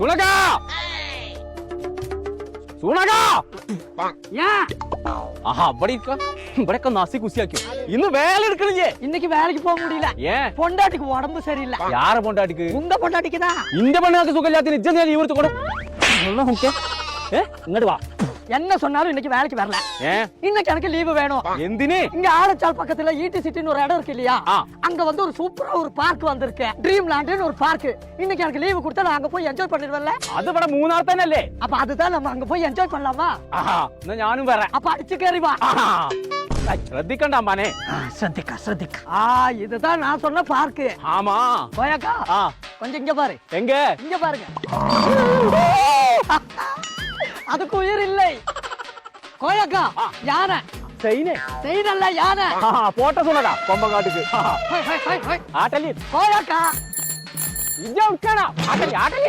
சுனகா സുണകാ ஆஹா அப்படி இருக்கா இப்படிக்க நாசி குசியாக்கியோ இன்னும் வேலை எடுக்கலையே இன்னைக்கு வேலைக்கு போக முடியல ஏன் பொண்டாட்டிக்கு உடம்பு சரியில்லை யார பொண்டாட்டிக்கு உங்க பொண்டாட்டிக்கு தான் இந்த பொண்ணாக்கு சுகல்யாத்தி நிஜம் இவருக்கு கூட இங்கடு வா என்ன சொன்னாலும் இன்னைக்கு வேலைக்கு வரல ஏன் இன்னைக்கு எனக்கு லீவு வேணும் எந்தினி இங்க ஆலச்சால் பக்கத்துல ஈட்டி சிட்டின்னு ஒரு இடம் இருக்கு இல்லையா அங்க வந்து ஒரு சூப்பரா ஒரு பார்க் வந்திருக்கு ட்ரீம் லேண்ட்னு ஒரு பார்க் இன்னைக்கு எனக்கு லீவு கொடுத்தா நான் அங்க போய் என்ஜாய் பண்ணிடுவேன்ல அது பட மூணார் தானே அப்ப அதுதான் நம்ம அங்க போய் என்ஜாய் பண்ணலாமா എന്നാ ഞാനും വരാം அப்ப அடிச்சு கேറി வா ശ്രദ്ധിക്കണ്ട അമ്മാനെ ശ്രദ്ധിക്ക இதுதான் நான் சொன்ன பார்க் ஆமா கோயக்கா கொஞ்சம் இங்க பாரு எங்க இங்க பாருங்க அதுக்கு உயிர் இல்லை கோயக்கா யானை செய்யல யானை போட்ட சொன்னடா கொம்பங்காட்டுக்கு ஆட்டலி கோயக்கா இங்க உட்காரா ஆட்டலி